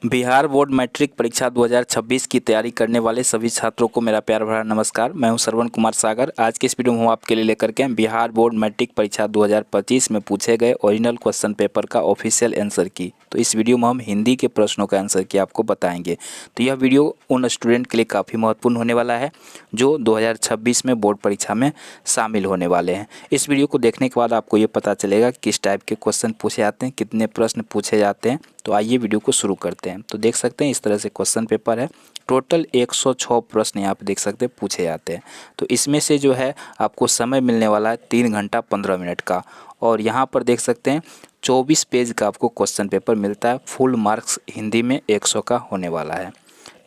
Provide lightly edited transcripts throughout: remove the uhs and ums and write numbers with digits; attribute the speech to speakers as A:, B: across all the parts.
A: Bihar board matric परीक्षा 2026 की तैयारी करने वाले सभी छात्रों को मेरा प्यार भरा नमस्कार। मैं हूं श्रवण कुमार सागर। आज के इस वीडियो में हम आपके लिए लेकर के बिहार बोर्ड मैट्रिक परीक्षा 2025 में पूछे गए ओरिजिनल क्वेश्चन पेपर का ऑफिशियल आंसर की। तो इस वीडियो में हम हिंदी के प्रश्नों का आंसर की आपको बताएंगे। तो यह वीडियो उन स्टूडेंट के लिए काफ़ी महत्वपूर्ण होने वाला है जो 2026 में बोर्ड परीक्षा में शामिल होने वाले हैं। इस वीडियो को देखने के बाद आपको ये पता चलेगा किस टाइप के क्वेश्चन पूछे जाते हैं, कितने प्रश्न पूछे जाते हैं। तो आइए वीडियो को शुरू करते हैं। तो देख सकते हैं इस तरह से क्वेश्चन पेपर है। टोटल 106 प्रश्न यहाँ पे देख सकते हैं पूछे जाते हैं। तो इसमें से जो है आपको समय मिलने वाला है 3 घंटा 15 मिनट का। और यहाँ पर देख सकते हैं 24 पेज का आपको क्वेश्चन पेपर मिलता है। फुल मार्क्स हिंदी में 100 का होने वाला है।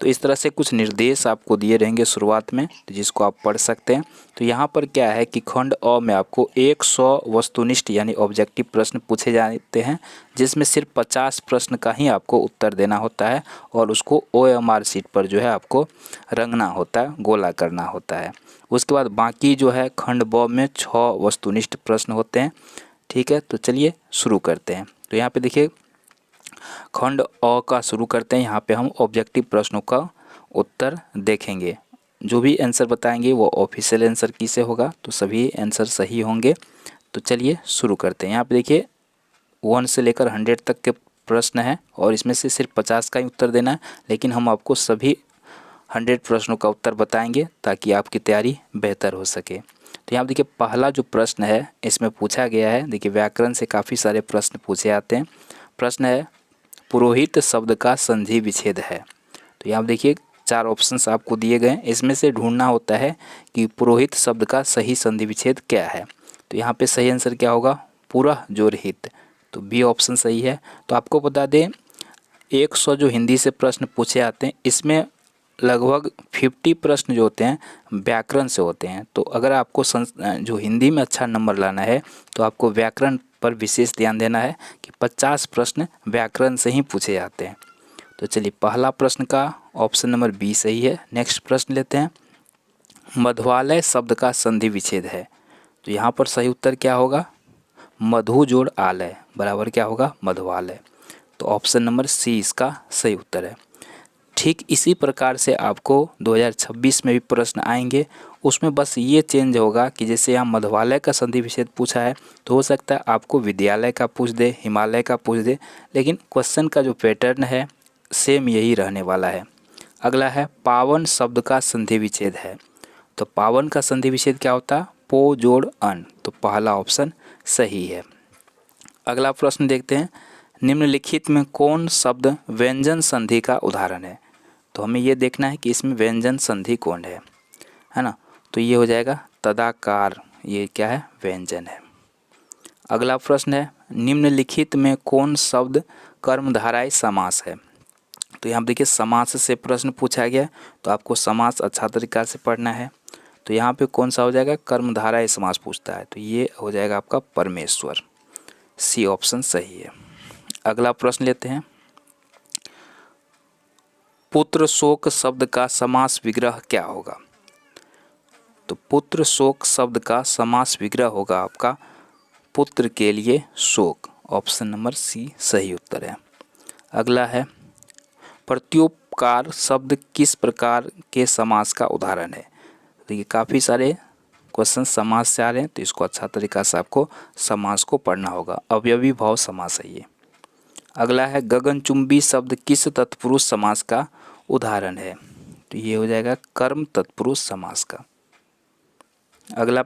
A: तो इस तरह से कुछ निर्देश आपको दिए रहेंगे शुरुआत में, तो जिसको आप पढ़ सकते हैं। तो यहाँ पर क्या है कि खंड अ में आपको 100 वस्तुनिष्ठ यानी ऑब्जेक्टिव प्रश्न पूछे जाते हैं, जिसमें सिर्फ 50 प्रश्न का ही आपको उत्तर देना होता है और उसको OMR शीट पर जो है आपको रंगना होता है, गोला करना होता है। उसके बाद बाकी जो है खंड ब में 6 वस्तुनिष्ठ प्रश्न होते हैं। ठीक है, तो चलिए शुरू करते हैं। तो यहाँ पे देखिए खंड अ का शुरू करते हैं। यहाँ पे हम ऑब्जेक्टिव प्रश्नों का उत्तर देखेंगे। जो भी आंसर बताएंगे वो ऑफिशियल आंसर की से होगा, तो सभी आंसर सही होंगे। तो चलिए शुरू करते हैं। यहाँ पे देखिए 1 से लेकर 100 तक के प्रश्न हैं और इसमें से सिर्फ 50 का ही उत्तर देना है, लेकिन हम आपको सभी 100 प्रश्नों का उत्तर बताएंगे ताकि आपकी तैयारी बेहतर हो सके। तो यहाँ देखिए पहला जो प्रश्न है इसमें पूछा गया है, देखिए व्याकरण से काफ़ी सारे प्रश्न पूछे जाते हैं। प्रश्न है पुरोहित शब्द का संधि विच्छेद है। तो यहाँ देखिए 4 ऑप्शंस आपको दिए गए हैं, इसमें से ढूंढना होता है कि पुरोहित शब्द का सही संधि विच्छेद क्या है। तो यहाँ पे सही आंसर क्या होगा, पुरह जोर हित। तो बी ऑप्शन सही है। तो आपको बता दें 100 जो हिंदी से प्रश्न पूछे आते हैं इसमें लगभग 50 प्रश्न जो होते हैं व्याकरण से होते हैं। तो अगर आपको जो हिंदी में अच्छा नंबर लाना है तो आपको व्याकरण पर विशेष ध्यान देना है कि 50 प्रश्न व्याकरण से ही पूछे जाते हैं। तो चलिए पहला प्रश्न का ऑप्शन नंबर बी सही है। नेक्स्ट प्रश्न लेते हैं, मध्वालय शब्द का संधि विच्छेद है। तो यहाँ पर सही उत्तर क्या होगा, मधु जोड़ आलय बराबर क्या होगा, मध्वालय। तो ऑप्शन नंबर सी इसका सही उत्तर है। ठीक इसी प्रकार से आपको 2026 में भी प्रश्न आएंगे, उसमें बस ये चेंज होगा कि जैसे यहाँ मध्वालय का संधि विच्छेद पूछा है तो हो सकता है आपको विद्यालय का पूछ दे, हिमालय का पूछ दे, लेकिन क्वेश्चन का जो पैटर्न है सेम यही रहने वाला है। अगला है पावन शब्द का संधि विच्छेद है। तो पावन का संधि विच्छेद क्या होता है, पो जोड़ अन। तो पहला ऑप्शन सही है। अगला प्रश्न देखते हैं, निम्नलिखित में कौन शब्द व्यंजन संधि का उदाहरण है। तो हमें ये देखना है कि इसमें व्यंजन संधि कौन है ना। तो ये हो जाएगा तदाकार, ये क्या है, व्यंजन है। अगला प्रश्न है, निम्नलिखित में कौन शब्द कर्मधारय समास है। तो यहाँ देखिए समास से प्रश्न पूछा गया, तो आपको समास अच्छा तरीका से पढ़ना है। तो यहाँ पे कौन सा हो जाएगा, कर्मधारय समास पूछता है, तो ये हो जाएगा आपका परमेश्वर। सी ऑप्शन सही है। अगला प्रश्न लेते हैं, पुत्र शोक शब्द का समास विग्रह क्या होगा। तो पुत्र शोक शब्द का समास विग्रह होगा आपका पुत्र के लिए शोक। ऑप्शन नंबर सी सही उत्तर है। अगला है, प्रत्युपकार शब्द किस प्रकार के समास का उदाहरण है। देखिए काफ़ी सारे क्वेश्चन समास से आ रहे हैं, तो इसको अच्छा तरीका से आपको समास को पढ़ना होगा। अवयवी भाव समास है ये। अगला है, गगनचुंबी शब्द किस तत्पुरुष समास का उदाहरण है। तो ये हो जाएगा कर्म तत्पुरुष समास का। अगला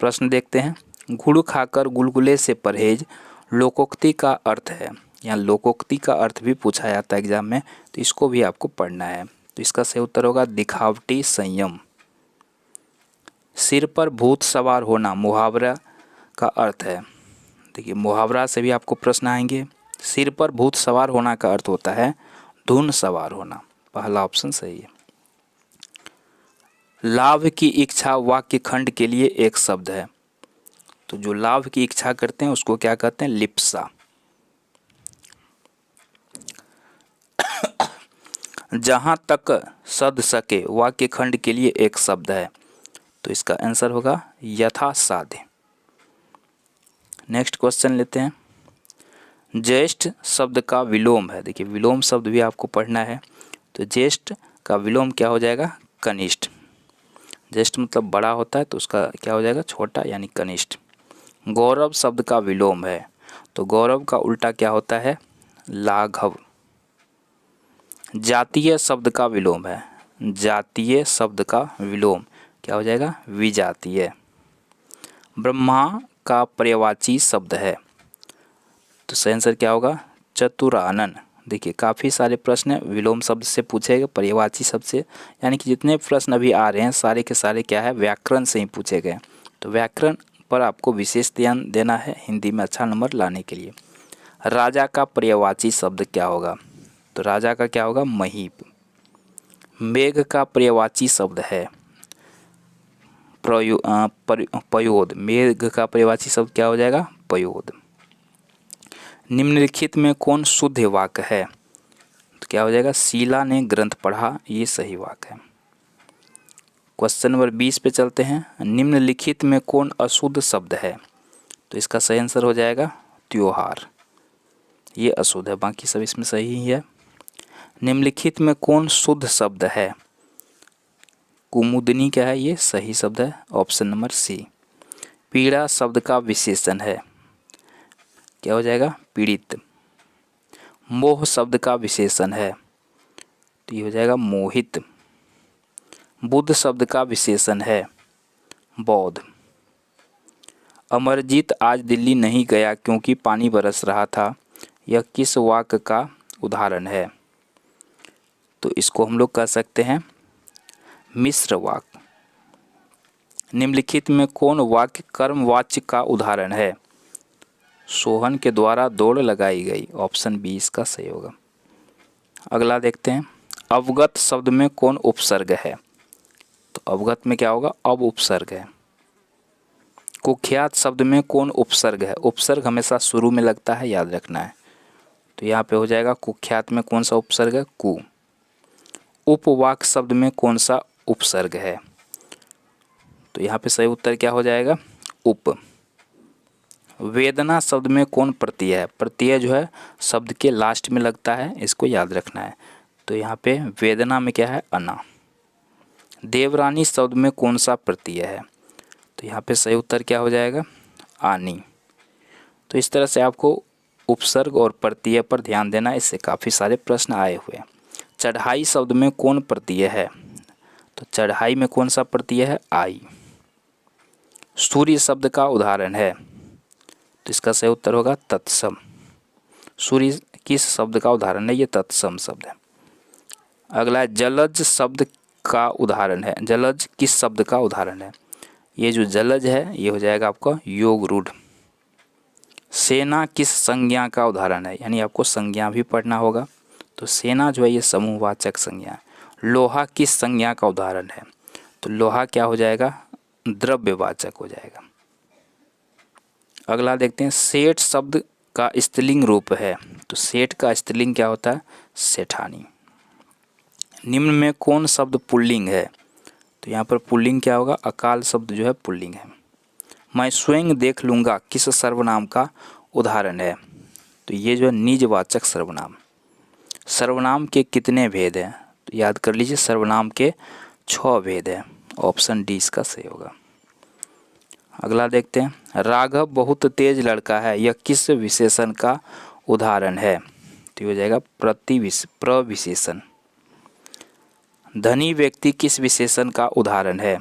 A: प्रश्न देखते हैं, गुड़ खाकर गुलगुले से परहेज लोकोक्ति का अर्थ है। यहाँ लोकोक्ति का अर्थ भी पूछा जाता है एग्जाम में, तो इसको भी आपको पढ़ना है। तो इसका सही उत्तर होगा दिखावटी संयम। सिर पर भूत सवार होना मुहावरा का अर्थ है। देखिए मुहावरा से भी आपको प्रश्न आएंगे। सिर पर भूत सवार होना का अर्थ होता है धुन सवार होना। पहला ऑप्शन सही है। लाभ की इच्छा वाक्य खंड के लिए एक शब्द है। तो जो लाभ की इच्छा करते हैं उसको क्या कहते हैं, लिप्सा। जहां तक सद सके वाक्य खंड के लिए एक शब्द है। तो इसका आंसर होगा यथासाध्य। नेक्स्ट क्वेश्चन लेते हैं, ज्येष्ठ शब्द का विलोम है, देखिए विलोम शब्द भी आपको पढ़ना है। तो ज्येष्ठ का विलोम क्या हो जाएगा, कनिष्ठ। ज्येष्ठ मतलब बड़ा होता है तो उसका क्या हो जाएगा, छोटा यानी कनिष्ठ। गौरव शब्द का विलोम है, तो गौरव का उल्टा क्या होता है, लाघव। जातीय शब्द का विलोम है, जातीय शब्द का विलोम क्या हो जाएगा, विजातीय। ब्रह्मा का पर्यायवाची शब्द है, तो सही आंसर क्या होगा, चतुरानन। देखिए काफ़ी सारे प्रश्न विलोम शब्द से पूछे गए, पर्यायवाची शब्द से, यानी कि जितने प्रश्न अभी आ रहे हैं सारे के सारे क्या है, व्याकरण से ही पूछे गए। तो व्याकरण पर आपको विशेष ध्यान देना है हिंदी में अच्छा नंबर लाने के लिए। राजा का पर्यायवाची शब्द क्या होगा, तो राजा का क्या होगा, महीप। मेघ का पर्यायवाची शब्द है पयोद। मेघ का पर्यायवाची शब्द क्या हो जाएगा, पयोद। निम्नलिखित में कौन शुद्ध वाक्य है, तो क्या हो जाएगा, शीला ने ग्रंथ पढ़ा, ये सही वाक्य है। क्वेश्चन नंबर 20 पे चलते हैं। निम्नलिखित में कौन अशुद्ध शब्द है, तो इसका सही आंसर हो जाएगा त्योहार, ये अशुद्ध है, बाकी सब इसमें सही ही है। निम्नलिखित में कौन शुद्ध शब्द है, कुमुदनी क्या है, ये सही शब्द है, ऑप्शन नंबर सी। पीड़ा शब्द का विशेषण है, क्या हो जाएगा, पीड़ित। मोह शब्द का विशेषण है, तो ये हो जाएगा मोहित। बुद्ध शब्द का विशेषण है, बौद्ध। अमरजीत आज दिल्ली नहीं गया क्योंकि पानी बरस रहा था, यह किस वाक्य का उदाहरण है, तो इसको हम लोग कह सकते हैं मिश्र वाक्य। निम्नलिखित में कौन वाक्य कर्मवाच्य का उदाहरण है, सोहन के द्वारा दौड़ लगाई गई, ऑप्शन बी इसका सही होगा। अगला देखते हैं। अवगत शब्द में कौन उपसर्ग है, तो अवगत में क्या होगा, अब उपसर्ग है। कुख्यात शब्द में कौन उपसर्ग है, उपसर्ग हमेशा शुरू में लगता है, याद रखना है। तो यहाँ पे हो जाएगा कुख्यात में कौन सा उपसर्ग है, कु। उपवाक शब्द में कौन सा उपसर्ग है, तो यहाँ पे सही उत्तर क्या हो जाएगा, उप। वेदना शब्द में कौन प्रत्यय है, प्रत्यय जो है शब्द के लास्ट में लगता है, इसको याद रखना है। तो यहाँ पे वेदना में क्या है, अना। देवरानी शब्द में कौन सा प्रत्यय है, तो यहाँ पे सही उत्तर क्या हो जाएगा, आनी। तो इस तरह से आपको उपसर्ग और प्रत्यय पर ध्यान देना, इससे काफ़ी सारे प्रश्न आए हुए हैं। चढ़ाई शब्द में कौन प्रत्यय है, तो चढ़ाई में कौन सा प्रत्यय है, आई। सूर्य शब्द का उदाहरण है, तो इसका सही उत्तर होगा तत्सम। सूर्य किस शब्द का उदाहरण है, ये तत्सम शब्द है। अगला है जलज शब्द का उदाहरण है, जलज किस शब्द का उदाहरण है, ये जो जलज है ये हो जाएगा आपका योग रूढ़। सेना किस संज्ञा का उदाहरण है, यानी आपको संज्ञा भी पढ़ना होगा, तो सेना जो है ये समूहवाचक संज्ञा है। लोहा किस संज्ञा का उदाहरण है, तो लोहा क्या हो जाएगा, द्रव्यवाचक हो जाएगा। अगला देखते हैं। सेठ शब्द का स्त्रीलिंग रूप है, तो सेठ का स्त्रीलिंग क्या होता है, सेठानी। निम्न में कौन शब्द पुल्लिंग है, तो यहाँ पर पुल्लिंग क्या होगा, अकाल शब्द जो है पुल्लिंग है। मैं स्वयं देख लूँगा किस सर्वनाम का उदाहरण है, तो ये जो है निजवाचक सर्वनाम। सर्वनाम के कितने भेद हैं, तो याद कर लीजिए सर्वनाम के 6 भेद हैं, ऑप्शन डी इसका सही होगा। अगला देखते हैं। राघव बहुत तेज लड़का है, यह किस विशेषण का उदाहरण है, तो ये हो जाएगा प्रविशेषण। धनी व्यक्ति किस विशेषण का उदाहरण है,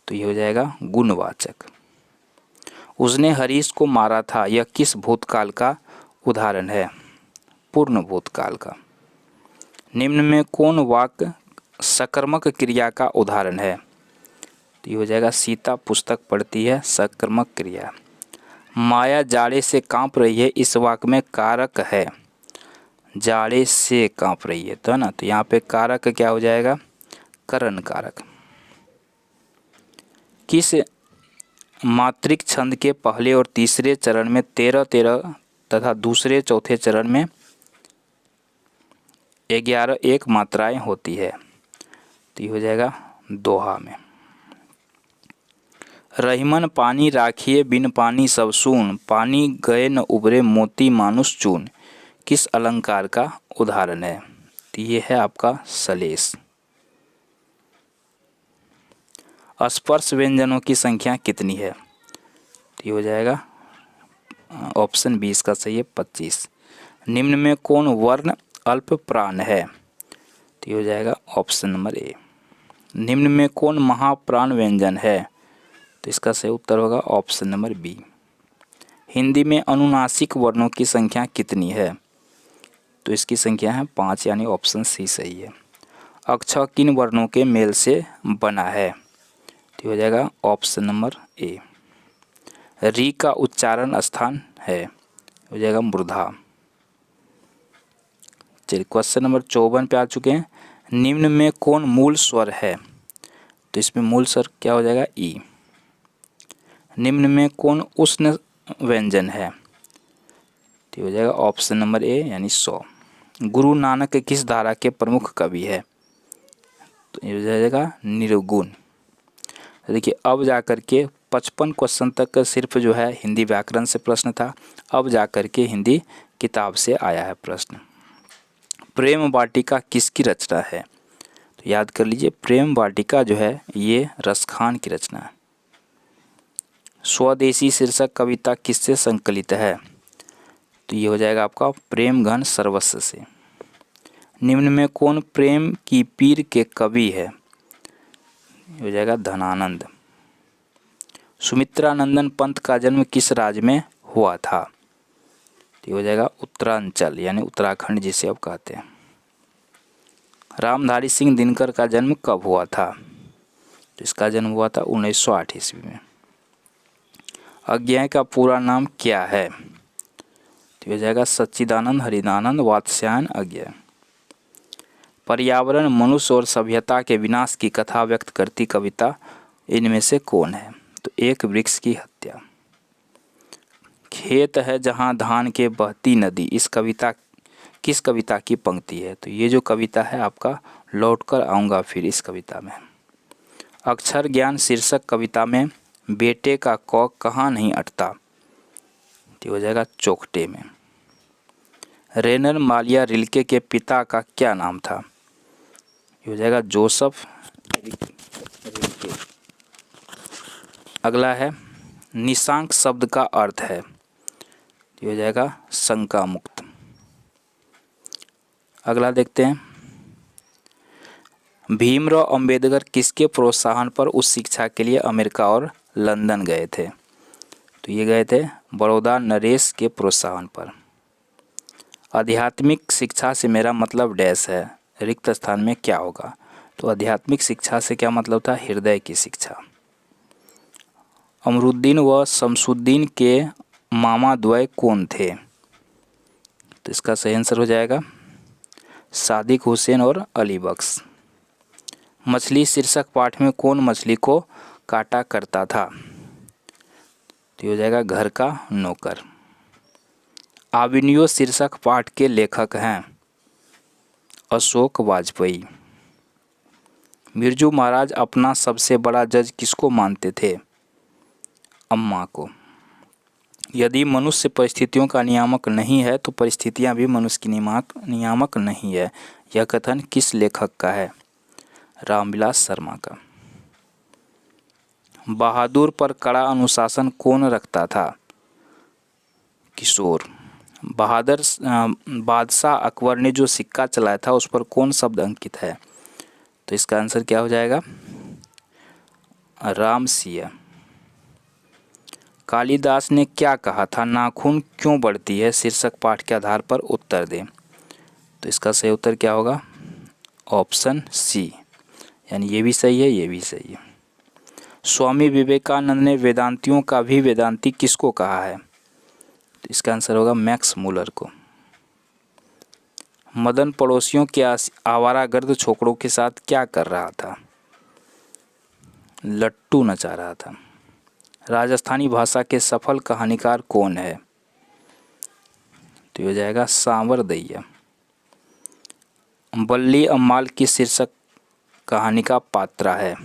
A: तो ये हो जाएगा गुणवाचक। उसने हरीश को मारा था, यह किस भूतकाल का उदाहरण है, पूर्ण भूतकाल का। निम्न में कौन वाक्य सकर्मक क्रिया का उदाहरण है, तो ये हो जाएगा सीता पुस्तक पढ़ती है, सकर्मक क्रिया। माया जाड़े से कांप रही है, इस वाक्य में कारक है, जाड़े से कांप रही है, तो है ना, तो यहाँ पे कारक क्या हो जाएगा, करण कारक। किस मात्रिक छंद के पहले और तीसरे चरण में 13-13 तथा दूसरे चौथे चरण में 11 एक मात्राएं होती है, तो ये हो जाएगा दोहा में। रहीमन पानी राखिए बिन पानी सब सून, पानी गए न उबरे मोती मानुष चून, किस अलंकार का उदाहरण है? तो ये है आपका सलेस। स्पर्श व्यंजनों की संख्या कितनी है? तो ये हो जाएगा ऑप्शन 20 का सही है 25। निम्न में कौन वर्ण अल्प प्राण है? तो ये हो जाएगा ऑप्शन नंबर ए। निम्न में कौन महाप्राण व्यंजन है? तो इसका सही उत्तर होगा ऑप्शन नंबर बी। हिंदी में अनुनासिक वर्णों की संख्या कितनी है? तो इसकी संख्या है 5, यानी ऑप्शन सी सही है। अक्षर किन वर्णों के मेल से बना है? तो हो जाएगा ऑप्शन नंबर ए। री का उच्चारण स्थान है? हो जाएगा मूर्धा। चलिए क्वेश्चन नंबर 54 पे आ चुके हैं। निम्न में कौन मूल स्वर है? तो इसमें मूल स्वर क्या हो जाएगा? ई। निम्न में कौन उष्ण व्यंजन है? तो हो जाएगा ऑप्शन नंबर ए, यानी 100। गुरु नानक किस धारा के प्रमुख कवि है? तो ये हो जाएगा निर्गुण। देखिए अब जाकर के 55 क्वेश्चन तक सिर्फ जो है हिंदी व्याकरण से प्रश्न था, अब जाकर के हिंदी किताब से आया है प्रश्न। प्रेम वाटिका किसकी रचना है? तो याद कर लीजिए, प्रेम वाटिका जो है ये रसखान की रचना है। स्वदेशी शीर्षक कविता किससे संकलित है? तो ये हो जाएगा आपका प्रेम घन सर्वस्व से। निम्न में कौन प्रेम की पीर के कवि है? हो जाएगा धनानंद। सुमित्रानंदन पंत का जन्म किस राज्य में हुआ था? तो हो जाएगा उत्तरांचल, यानी उत्तराखंड जिसे अब कहते हैं। रामधारी सिंह दिनकर का जन्म कब हुआ था? तो इसका जन्म हुआ था 1908 ईस्वी में। अज्ञेय का पूरा नाम क्या है? तो हो जाएगा सच्चिदानंद हरिदानंद वात्स्यायन अज्ञेय। पर्यावरण, मनुष्य और सभ्यता के विनाश की कथा व्यक्त करती कविता इनमें से कौन है? तो एक वृक्ष की हत्या। खेत है जहां धान के बहती नदी, इस कविता किस कविता की पंक्ति है? तो ये जो कविता है आपका लौट कर आऊँगा फिर इस कविता में। अक्षर ज्ञान शीर्षक कविता में बेटे का क कहाँ नहीं अटता? तो हो जाएगा चौखटे में। रेनर मालिया रिल्के के पिता का क्या नाम था? ये हो जाएगा जोसेफ रिल्के। अगला है निशांक शब्द का अर्थ है? ये हो जाएगा शंका मुक्त। अगला देखते हैं, भीमराव अंबेडकर किसके प्रोत्साहन पर उच्च शिक्षा के लिए अमेरिका और लंदन गए थे? तो ये गए थे बड़ौदा नरेश के प्रोत्साहन पर। आध्यात्मिक शिक्षा से मेरा मतलब डैश है, रिक्त स्थान में क्या होगा? तो आध्यात्मिक शिक्षा से क्या मतलब था? हृदय की शिक्षा। अमरुद्दीन व शमसुद्दीन के मामा द्वय कौन थे? तो इसका सही आंसर हो जाएगा सादिक हुसैन और अली बख्श। मछली शीर्षक पाठ में कौन मछली को काटा करता था? तो हो जाएगा घर का नौकर। आविनियो शीर्षक पाठ के लेखक हैं? अशोक वाजपेयी। बिरजू महाराज अपना सबसे बड़ा जज किसको मानते थे? अम्मा को। यदि मनुष्य परिस्थितियों का नियामक नहीं है तो परिस्थितियां भी मनुष्य की नियामक नहीं है, यह कथन किस लेखक का है? रामविलास शर्मा का। बहादुर पर कड़ा अनुशासन कौन रखता था? किशोर। बादशाह अकबर ने जो सिक्का चलाया था उस पर कौन शब्द अंकित है? तो इसका आंसर क्या हो जाएगा? रामसिंह। कालिदास ने क्या कहा था? नाखून क्यों बढ़ती है? शीर्षक पाठ के आधार पर उत्तर दें। तो इसका सही उत्तर क्या होगा? ऑप्शन सी, यानी ये भी सही है, ये भी सही है। स्वामी विवेकानंद ने वेदांतियों का भी वेदांती किसको कहा है? तो इसका आंसर होगा मैक्स मूलर को। मदन पड़ोसियों के आवारागर्द छोकरों के साथ क्या कर रहा था? लट्टू नचा रहा था। राजस्थानी भाषा के सफल कहानीकार कौन है? तो हो जाएगा सांवर दैया। बल्ली अम्माल की शीर्षक कहानी का पात्रा है?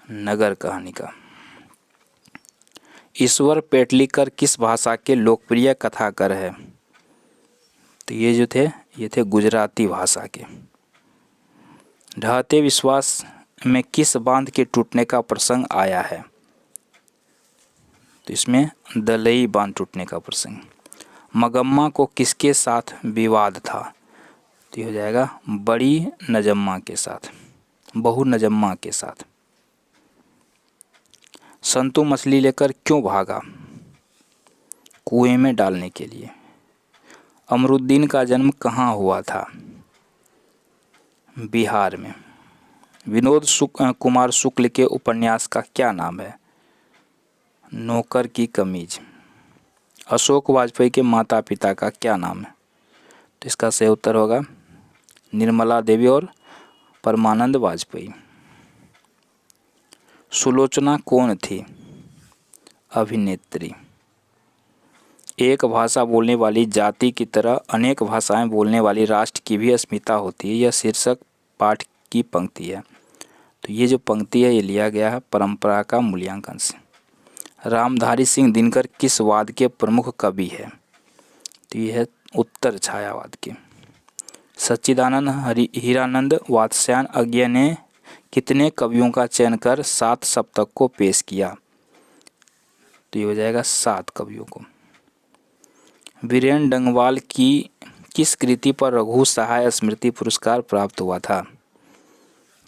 A: नगर कहानी का। ईश्वर पेटलीकर किस भाषा के लोकप्रिय कथाकार है? तो ये थे गुजराती भाषा के। ढहते विश्वास में किस बांध के टूटने का प्रसंग आया है? तो इसमें दलई बांध टूटने का प्रसंग। मगम्मा को किसके साथ विवाद था? तो ये हो जाएगा बड़ी नजम्मा के साथ, बहू नजम्मा के साथ। संतू मछली लेकर क्यों भागा? कुएं में डालने के लिए। अमरुद्दीन का जन्म कहाँ हुआ था? बिहार में। विनोद कुमार शुक्ल के उपन्यास का क्या नाम है? नौकर की कमीज। अशोक वाजपेयी के माता पिता का क्या नाम है? तो इसका सही उत्तर होगा निर्मला देवी और परमानंद वाजपेयी। सुलोचना कौन थी? अभिनेत्री। एक भाषा बोलने वाली जाति की तरह अनेक भाषाएं बोलने वाली राष्ट्र की भी अस्मिता होती है। यह शीर्षक पाठ की पंक्ति है। तो ये जो पंक्ति है ये लिया गया है परंपरा का मूल्यांकन से। रामधारी सिंह दिनकर किस वाद के प्रमुख कवि है? तो ये है उत्तर छायावाद के। सच्चिदानंद हीरानंद वात्स्यायन अज्ञ ने कितने कवियों का चयन कर 7 सप्तक को पेश किया? तो ये हो जाएगा 7 कवियों को। वीरेन डंगवाल की किस कृति पर रघु सहाय स्मृति पुरस्कार प्राप्त हुआ था?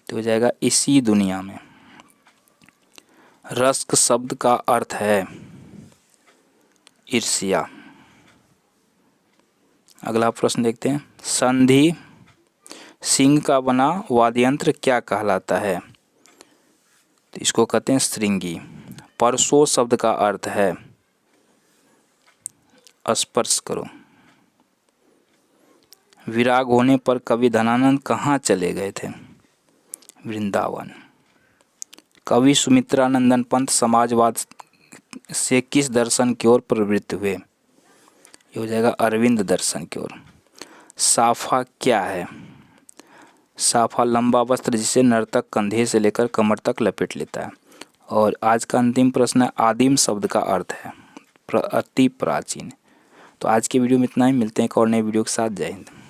A: तो हो जाएगा इसी दुनिया में। रस्क शब्द का अर्थ है ईर्ष्या। अगला प्रश्न देखते हैं। संधि सिंह का बना वाद्ययंत्र क्या कहलाता है? तो इसको कहते हैं श्रृंगी। परसो शब्द का अर्थ है स्पर्श करो। विराग होने पर कवि धनानंद कहाँ चले गए थे? वृंदावन। कवि सुमित्रानंदन पंत समाजवाद से किस दर्शन की ओर प्रवृत्त हुए? ये हो जाएगा अरविंद दर्शन की ओर। साफा क्या है? साफा लंबा वस्त्र जिसे नर्तक कंधे से लेकर कमर तक लपेट लेता है। और आज का अंतिम प्रश्न है आदिम शब्द का अर्थ है अति प्राचीन। तो आज की वीडियो में इतना ही। मिलते हैं एक और नए वीडियो के साथ। जय हिंद।